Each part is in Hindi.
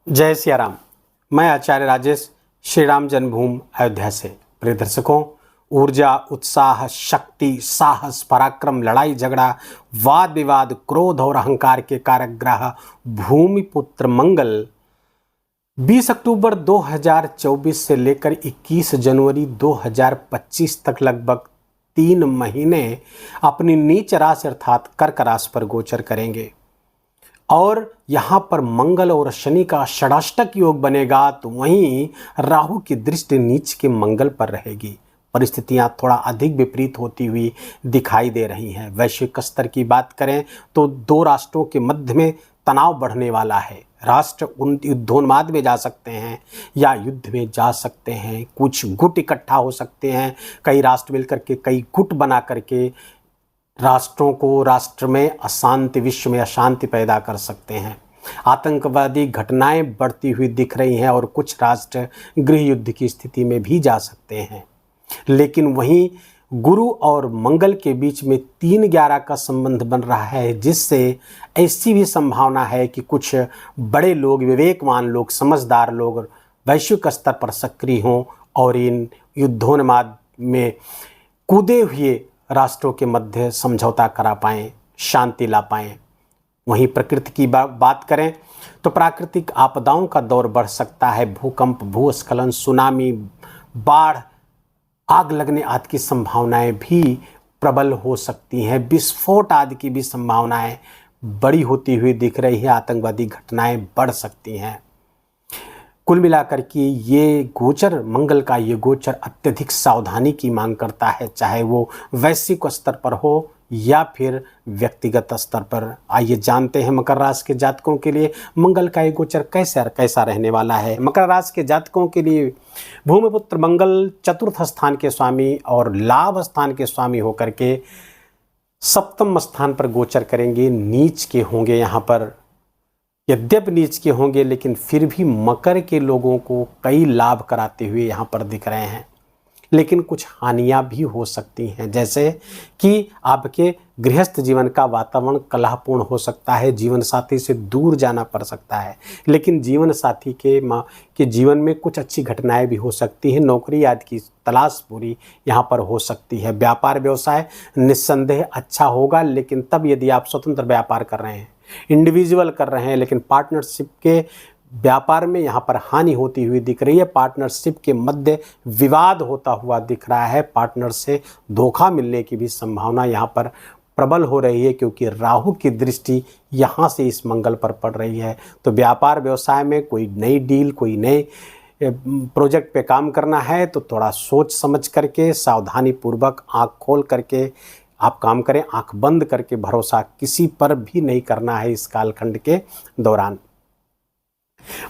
जय सिया राम। मैं आचार्य राजेश श्री राम जन्मभूमि अयोध्या से। प्रिय दर्शकों, ऊर्जा, उत्साह, शक्ति, साहस, पराक्रम, लड़ाई झगड़ा, वाद विवाद, क्रोध और अहंकार के कारक ग्रह भूमिपुत्र मंगल 20 अक्टूबर 2024 से लेकर 21 जनवरी 2025 तक लगभग 3 महीने अपनी नीच राशि अर्थात कर्क राशि पर गोचर करेंगे। और यहाँ पर मंगल और शनि का षडाष्टक योग बनेगा, तो वहीं राहु की दृष्टि नीच के मंगल पर रहेगी। परिस्थितियाँ थोड़ा अधिक विपरीत होती हुई दिखाई दे रही हैं। वैश्विक स्तर की बात करें तो 2 राष्ट्रों के मध्य में तनाव बढ़ने वाला है। राष्ट्र उन युद्धोन्माद में जा सकते हैं या युद्ध में जा सकते हैं। कुछ गुट इकट्ठा हो सकते हैं। कई राष्ट्र मिलकर के कई गुट बना करके राष्ट्रों को राष्ट्र में अशांति, विश्व में अशांति पैदा कर सकते हैं। आतंकवादी घटनाएं बढ़ती हुई दिख रही हैं और कुछ राष्ट्र गृह युद्ध की स्थिति में भी जा सकते हैं। लेकिन वहीं गुरु और मंगल के बीच में 3-11 का संबंध बन रहा है, जिससे ऐसी भी संभावना है कि कुछ बड़े लोग, विवेकवान लोग, समझदार लोग वैश्विक स्तर पर सक्रिय हों और इन युद्धोन्माद में कूदे हुए राष्ट्रों के मध्य समझौता करा पाएं, शांति ला पाएं। वहीं प्रकृति की बात करें तो प्राकृतिक आपदाओं का दौर बढ़ सकता है। भूकंप, भूस्खलन, सुनामी, बाढ़, आग लगने आदि की संभावनाएं भी प्रबल हो सकती हैं। विस्फोट आदि की भी संभावनाएं बड़ी होती हुई दिख रही है। आतंकवादी घटनाएं बढ़ सकती हैं। कुल मिलाकर के ये गोचर, मंगल का ये गोचर अत्यधिक सावधानी की मांग करता है, चाहे वो वैश्विक स्तर पर हो या फिर व्यक्तिगत स्तर पर। आइए जानते हैं मकर राशि के जातकों के लिए मंगल का ये गोचर कैसा रहने वाला है। मकर राशि के जातकों के लिए भूमिपुत्र मंगल चतुर्थ स्थान के स्वामी और लाभ स्थान के स्वामी होकर के सप्तम स्थान पर गोचर करेंगे। नीच के होंगे यहाँ पर, यद्यपि नीच के होंगे लेकिन फिर भी मकर के लोगों को कई लाभ कराते हुए यहाँ पर दिख रहे हैं। लेकिन कुछ हानियाँ भी हो सकती हैं, जैसे कि आपके गृहस्थ जीवन का वातावरण कलहपूर्ण हो सकता है। जीवन साथी से दूर जाना पड़ सकता है। लेकिन जीवन साथी के जीवन में कुछ अच्छी घटनाएं भी हो सकती हैं। नौकरी आदि की तलाश पूरी यहाँ पर हो सकती है। व्यापार व्यवसाय निस्संदेह अच्छा होगा, लेकिन तब यदि आप स्वतंत्र व्यापार कर रहे हैं, इंडिविजुअल कर रहे हैं, लेकिन पार्टनरशिप के व्यापार में यहाँ पर हानि होती हुई दिख रही है। पार्टनरशिप के मध्य विवाद होता हुआ दिख रहा है। पार्टनर से धोखा मिलने की भी संभावना यहाँ पर प्रबल हो रही है, क्योंकि राहु की दृष्टि यहाँ से इस मंगल पर पड़ रही है। तो व्यापार व्यवसाय में कोई नई डील, कोई नए प्रोजेक्ट पे काम करना है तो थोड़ा सोच समझ करके, सावधानी पूर्वक, आँख खोल करके आप काम करें। आंख बंद करके भरोसा किसी पर भी नहीं करना है इस कालखंड के दौरान।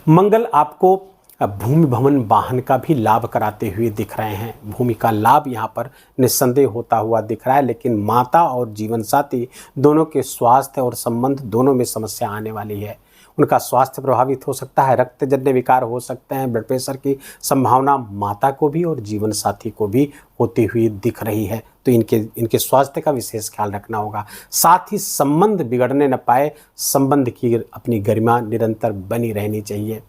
मंगल आपको भूमि भवन वाहन का भी लाभ कराते हुए दिख रहे हैं। भूमि का लाभ यहाँ पर निस्संदेह होता हुआ दिख रहा है, लेकिन माता और जीवन साथी दोनों के स्वास्थ्य और संबंध दोनों में समस्या आने वाली है। उनका स्वास्थ्य प्रभावित हो सकता है, रक्तजन्य विकार हो सकते हैं, ब्लड प्रेशर की संभावना माता को भी और जीवन साथी को भी होती हुई दिख रही है। तो इनके स्वास्थ्य का विशेष ख्याल रखना होगा। साथ ही संबंध बिगड़ने न पाए, संबंध की अपनी गरिमा निरंतर बनी रहनी चाहिए।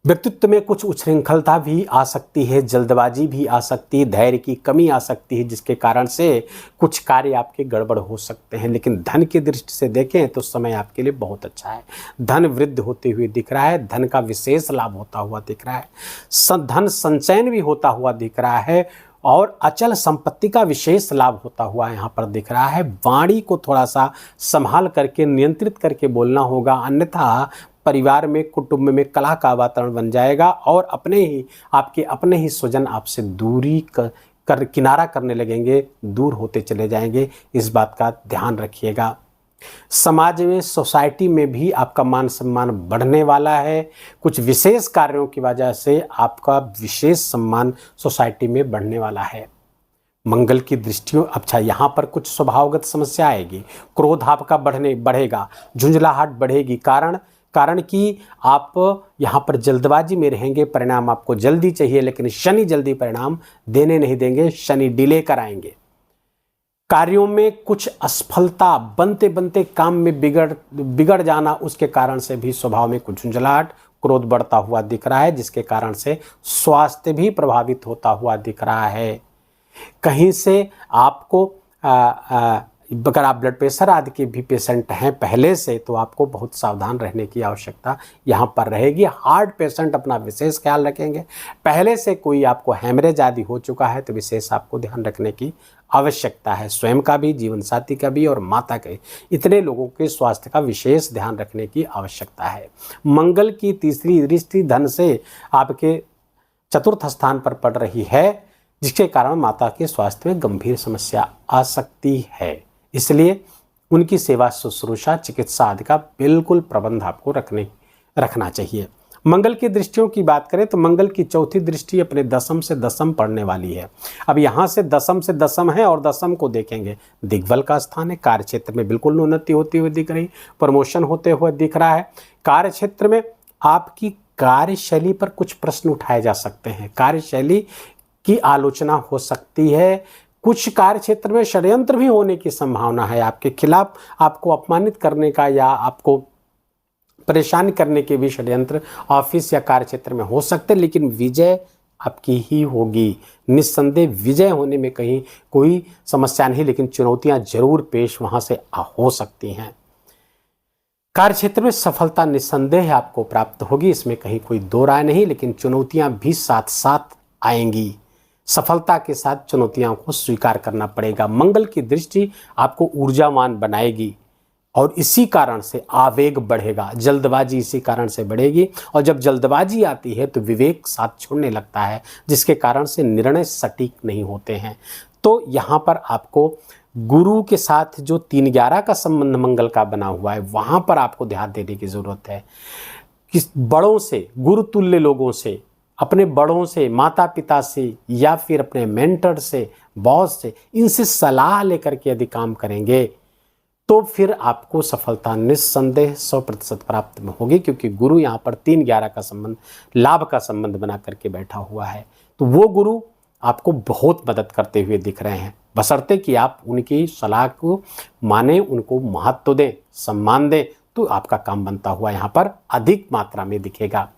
व्यक्तित्व में कुछ उच्छृंखलता भी आ सकती है, जल्दबाजी भी आ सकती है, धैर्य की कमी आ सकती है, जिसके कारण से कुछ कार्य आपके गड़बड़ हो सकते हैं। लेकिन धन की दृष्टि से देखें तो समय आपके लिए बहुत अच्छा है। धन वृद्धि होते हुए दिख रहा है, धन का विशेष लाभ होता हुआ दिख रहा है, धन संचयन भी होता हुआ दिख रहा है और अचल संपत्ति का विशेष लाभ होता हुआ यहाँ पर दिख रहा है। वाणी को थोड़ा सा संभाल करके, नियंत्रित करके बोलना होगा, अन्यथा परिवार में, कुटुंब में कलह का वातावरण बन जाएगा और आपके अपने ही स्वजन आपसे दूरी किनारा करने लगेंगे, दूर होते चले जाएंगे। इस बात का ध्यान रखिएगा। समाज में, सोसाइटी में भी आपका मान सम्मान बढ़ने वाला है। कुछ विशेष कार्यों की वजह से आपका विशेष सम्मान सोसाइटी में बढ़ने वाला है। मंगल की दृष्टियों, अच्छा यहाँ पर कुछ स्वभावगत समस्या आएगी। क्रोध आपका बढ़ेगा, झुंझलाहट बढ़ेगी। कारण कि आप यहाँ पर जल्दबाजी में रहेंगे, परिणाम आपको जल्दी चाहिए, लेकिन शनि जल्दी परिणाम देने नहीं देंगे, शनि डिले कराएंगे। कार्यों में कुछ असफलता, बनते बनते काम में बिगड़ जाना, उसके कारण से भी स्वभाव में कुछ झुंझलाहट, क्रोध बढ़ता हुआ दिख रहा है, जिसके कारण से स्वास्थ्य भी प्रभावित होता हुआ दिख रहा है। कहीं से आपको अगर आप ब्लड प्रेशर आदि के भी पेशेंट हैं पहले से, तो आपको बहुत सावधान रहने की आवश्यकता यहाँ पर रहेगी। हार्ट पेशेंट अपना विशेष ख्याल रखेंगे। पहले से कोई आपको हैमरेज आदि हो चुका है तो विशेष आपको ध्यान रखने की आवश्यकता है, स्वयं का भी, जीवन साथी का भी और माता के, इतने लोगों के स्वास्थ्य का विशेष ध्यान रखने की आवश्यकता है। मंगल की तीसरी दृष्टि धन से आपके चतुर्थ स्थान पर पड़ रही है, जिसके कारण माता के स्वास्थ्य में गंभीर समस्या आ सकती है। इसलिए उनकी सेवा शुश्रूषा, चिकित्सा आदि का बिल्कुल प्रबंध आपको रखना चाहिए। मंगल की दृष्टियों की बात करें तो मंगल की चौथी दृष्टि अपने दशम से दशम पड़ने वाली है। अब यहाँ से दशम है और दशम को देखेंगे, दिग्बल का स्थान है। कार्य क्षेत्र में बिल्कुल उन्नति होती हुई दिख रही, प्रमोशन होते हुए दिख रहा है। कार्य क्षेत्र में आपकी कार्यशैली पर कुछ प्रश्न उठाए जा सकते हैं, कार्यशैली की आलोचना हो सकती है। कुछ कार्य क्षेत्र में षड्यंत्र भी होने की संभावना है आपके खिलाफ, आपको अपमानित करने का या आपको परेशान करने के भी षड्यंत्र ऑफिस या कार्य क्षेत्र में हो सकते हैं, लेकिन विजय आपकी ही होगी। निस्संदेह विजय होने में कहीं कोई समस्या नहीं, लेकिन चुनौतियां जरूर पेश वहां से हो सकती हैं। कार्य क्षेत्र में सफलता निस्संदेह आपको प्राप्त होगी, इसमें कहीं कोई दो राय नहीं, लेकिन चुनौतियां भी साथ साथ आएंगी। सफलता के साथ चुनौतियों को स्वीकार करना पड़ेगा। मंगल की दृष्टि आपको ऊर्जावान बनाएगी और इसी कारण से आवेग बढ़ेगा, जल्दबाजी इसी कारण से बढ़ेगी, और जब जल्दबाजी आती है तो विवेक साथ छोड़ने लगता है, जिसके कारण से निर्णय सटीक नहीं होते हैं। तो यहाँ पर आपको गुरु के साथ जो 3-11 का संबंध मंगल का बना हुआ है, वहाँ पर आपको ध्यान देने की ज़रूरत है कि बड़ों से, गुरुतुल्य लोगों से, अपने बड़ों से, माता पिता से या फिर अपने मेंटर से, बॉस से, इनसे सलाह लेकर के यदि काम करेंगे तो फिर आपको सफलता निस्संदेह 100% प्राप्त होगी, क्योंकि गुरु यहाँ पर 3-11 का संबंध, लाभ का संबंध बना करके बैठा हुआ है। तो वो गुरु आपको बहुत मदद करते हुए दिख रहे हैं, बशर्ते कि आप उनकी सलाह को माने, उनको महत्व दें, सम्मान दें, तो आपका काम बनता हुआ यहाँ पर अधिक मात्रा में दिखेगा।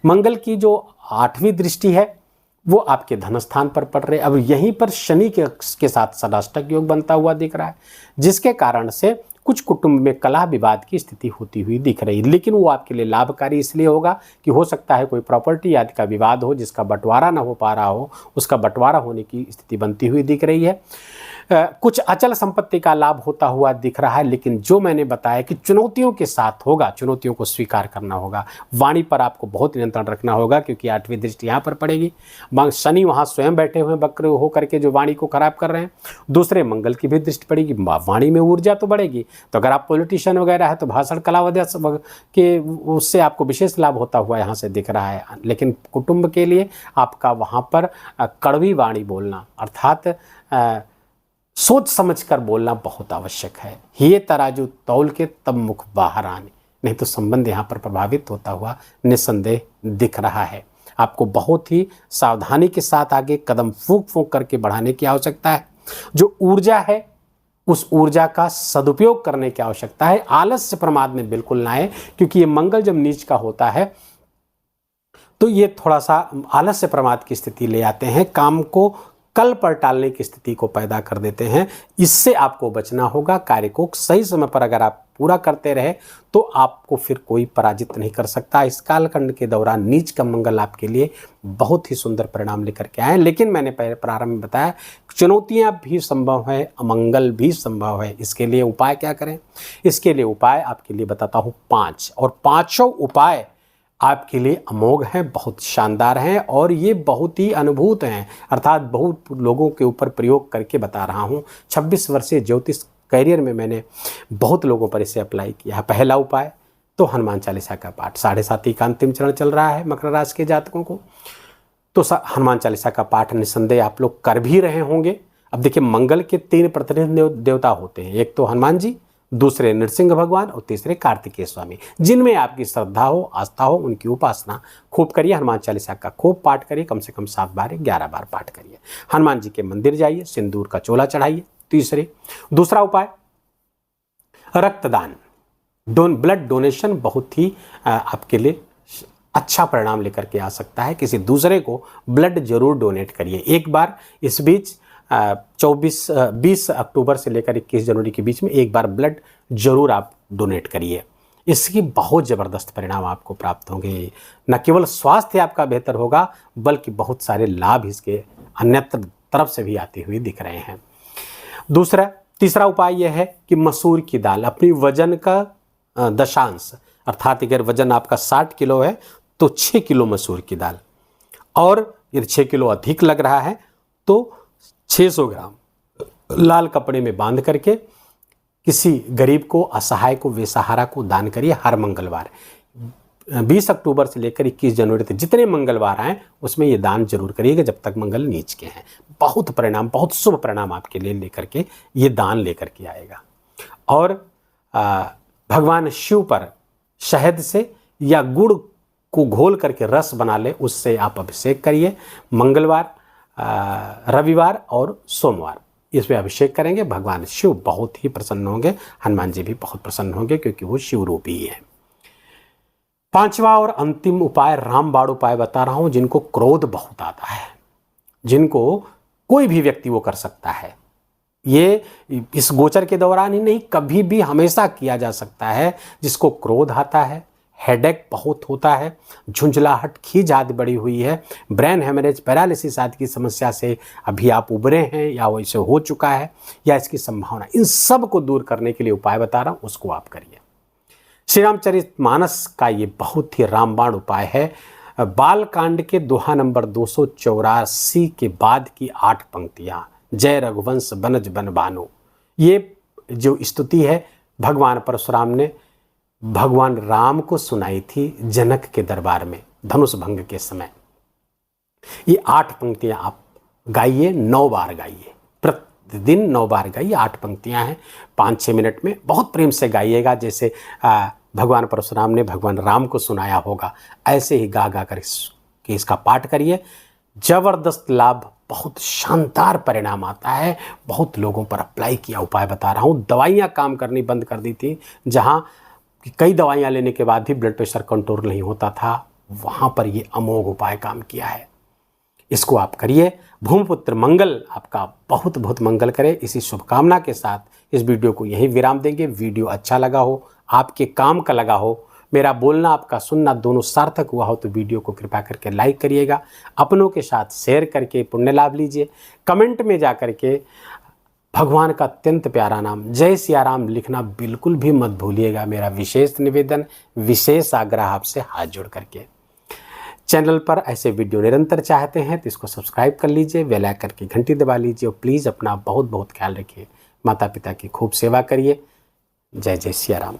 मंगल की जो 8वीं दृष्टि है वो आपके धन स्थान पर पड़ रहे। अब यहीं पर शनि के साथ षडाष्टक योग बनता हुआ दिख रहा है, जिसके कारण से कुछ कुटुंब में कलह विवाद की स्थिति होती हुई दिख रही, लेकिन वो आपके लिए लाभकारी इसलिए होगा कि हो सकता है कोई प्रॉपर्टी आदि का विवाद हो जिसका बंटवारा ना हो पा रहा हो, उसका बंटवारा होने की स्थिति बनती हुई दिख रही है। कुछ अचल संपत्ति का लाभ होता हुआ दिख रहा है, लेकिन जो मैंने बताया कि चुनौतियों के साथ होगा, चुनौतियों को स्वीकार करना होगा। वाणी पर आपको बहुत नियंत्रण रखना होगा, क्योंकि 8वीं दृष्टि यहाँ पर पड़ेगी। शनि वहाँ स्वयं बैठे हुए वक्र होकर के जो वाणी को खराब कर रहे हैं। दूसरे मंगल की भी दृष्टि पड़ेगी, वाणी में ऊर्जा तो बढ़ेगी। तो अगर आप पॉलिटिशियन वगैरह है तो भाषण कला वगैरह के उससे आपको विशेष लाभ होता हुआ यहाँ से दिख रहा है, लेकिन कुटुंब के लिए आपका वहाँ पर कड़वी वाणी बोलना, अर्थात सोच समझकर बोलना बहुत आवश्यक है। ये तराजू तौल के तब मुख बाहर आने, नहीं तो संबंध यहाँ पर प्रभावित होता हुआ निस्संदेह दिख रहा है। आपको बहुत ही सावधानी के साथ आगे कदम फूंक फूंक करके बढ़ाने की आवश्यकता है। जो ऊर्जा है उस ऊर्जा का सदुपयोग करने की आवश्यकता है। आलस्य प्रमाद में बिल्कुल ना आए, क्योंकि ये मंगल जब नीच का होता है तो ये थोड़ा सा आलस्य प्रमाद की स्थिति ले आते हैं, काम को कल पर टालने की स्थिति को पैदा कर देते हैं। इससे आपको बचना होगा। कार्य को सही समय पर अगर आप पूरा करते रहे तो आपको फिर कोई पराजित नहीं कर सकता। इस कालखंड के दौरान नीच का मंगल आपके लिए बहुत ही सुंदर परिणाम लेकर के आए, लेकिन मैंने पहले प्रारंभ में बताया चुनौतियां भी संभव है, अमंगल भी संभव है। इसके लिए उपाय क्या करें? इसके लिए उपाय आपके लिए बताता हूँ 5, और 5 उपाय आपके लिए अमोघ हैं, बहुत शानदार हैं, और ये बहुत ही अनुभूत हैं, अर्थात बहुत लोगों के ऊपर प्रयोग करके बता रहा हूँ। 26 वर्षीय ज्योतिष करियर में मैंने बहुत लोगों पर इसे अप्लाई किया। पहला उपाय तो हनुमान चालीसा का पाठ, 7.5 का अंतिम चरण चल रहा है मकर राशि के जातकों को, तो हनुमान चालीसा का पाठ निस्संदेह आप लोग कर भी रहे होंगे। अब देखिए, मंगल के 3 प्रतिनिधि देवता होते हैं, एक तो हनुमान जी, दूसरे नृसिंह भगवान और तीसरे कार्तिकेय स्वामी। जिनमें आपकी श्रद्धा हो, आस्था हो, उनकी उपासना खूब करिए। हनुमान चालीसा का खूब पाठ करिए, कम से कम 7 बार 11 बार पाठ करिए। हनुमान जी के मंदिर जाइए, सिंदूर का चोला चढ़ाइए, तीसरे। दूसरा उपाय रक्तदान, ब्लड डोनेशन बहुत ही आपके लिए अच्छा परिणाम लेकर के आ सकता है। किसी दूसरे को ब्लड जरूर डोनेट करिए। एक बार इस बीच 20 अक्टूबर से लेकर 21 जनवरी के बीच में एक बार ब्लड जरूर आप डोनेट करिए। इसकी बहुत ज़बरदस्त परिणाम आपको प्राप्त होंगे। न केवल स्वास्थ्य आपका बेहतर होगा बल्कि बहुत सारे लाभ इसके अन्यत्र तरफ से भी आते हुए दिख रहे हैं। तीसरा उपाय यह है कि मसूर की दाल, अपनी वजन का दशांश, अर्थात अगर वजन आपका 60 किलो है तो 6 किलो मसूर की दाल, और यदि 6 किलो अधिक लग रहा है तो 600 ग्राम लाल कपड़े में बांध करके किसी गरीब को, असहाय को, बेसहारा को दान करिए हर मंगलवार। 20 अक्टूबर से लेकर 21 जनवरी तक जितने मंगलवार आए उसमें ये दान जरूर करिएगा जब तक मंगल नीच के हैं। बहुत परिणाम, बहुत शुभ परिणाम आपके लिए लेकर के ये दान लेकर के आएगा। और भगवान शिव पर शहद से या गुड़ को घोल करके रस बना ले, उससे आप अभिषेक करिए। मंगलवार, रविवार और सोमवार इसमें अभिषेक करेंगे। भगवान शिव बहुत ही प्रसन्न होंगे, हनुमान जी भी बहुत प्रसन्न होंगे क्योंकि वो शिव रूपी ही है। पांचवा और अंतिम उपाय रामबाण उपाय बता रहा हूं, जिनको क्रोध बहुत आता है, जिनको कोई भी व्यक्ति वो कर सकता है। ये इस गोचर के दौरान ही नहीं, कभी भी हमेशा किया जा सकता है। जिसको क्रोध आता है, हेडेक बहुत होता है, झुंझलाहट, खीज आदि बढ़ी हुई है, ब्रेन हेमरेज, पैरालिसिस आदि की समस्या से अभी आप उबरे हैं या वैसे हो चुका है या इसकी संभावना, इन सब को दूर करने के लिए उपाय बता रहा हूं, उसको आप करिए। श्री रामचरितमानस का ये बहुत ही रामबाण उपाय है। बालकांड के दोहा नंबर 284 के बाद की 8 पंक्तियां, जय रघुवंश बनज बन भानु, ये जो स्तुति है भगवान परशुराम ने भगवान राम को सुनाई थी जनक के दरबार में धनुष भंग के समय। ये 8 पंक्तियां आप गाइए, 9 बार गाइए, प्रतिदिन 9 बार गाइए। 8 पंक्तियां हैं, 5-6 मिनट में बहुत प्रेम से गाइएगा। जैसे भगवान परशुराम ने भगवान राम को सुनाया होगा, ऐसे ही गा गा कर इसका पाठ करिए। जबरदस्त लाभ, बहुत शानदार परिणाम आता है। बहुत लोगों पर अप्लाई किया उपाय बता रहा हूँ। दवाइयाँ काम करनी बंद कर दी थी, जहाँ कई दवाइयाँ लेने के बाद भी ब्लड प्रेशर कंट्रोल नहीं होता था, वहाँ पर ये अमोघ उपाय काम किया है। इसको आप करिए। भूमिपुत्र मंगल आपका बहुत बहुत मंगल करे। इसी शुभकामना के साथ इस वीडियो को यहीं विराम देंगे। वीडियो अच्छा लगा हो, आपके काम का लगा हो, मेरा बोलना आपका सुनना दोनों सार्थक हुआ हो तो वीडियो को कृपया करके लाइक करिएगा, अपनों के साथ शेयर करके पुण्य लाभ लीजिए। कमेंट में जा करके भगवान का अत्यंत प्यारा नाम जय सिया राम लिखना बिल्कुल भी मत भूलिएगा। मेरा विशेष निवेदन, विशेष आग्रह आपसे हाथ जोड़ करके। चैनल पर ऐसे वीडियो निरंतर चाहते हैं तो इसको सब्सक्राइब कर लीजिए, बेल आइकन की घंटी दबा लीजिए और प्लीज़ अपना बहुत बहुत ख्याल रखिए। माता पिता की खूब सेवा करिए। जय जय सिया राम।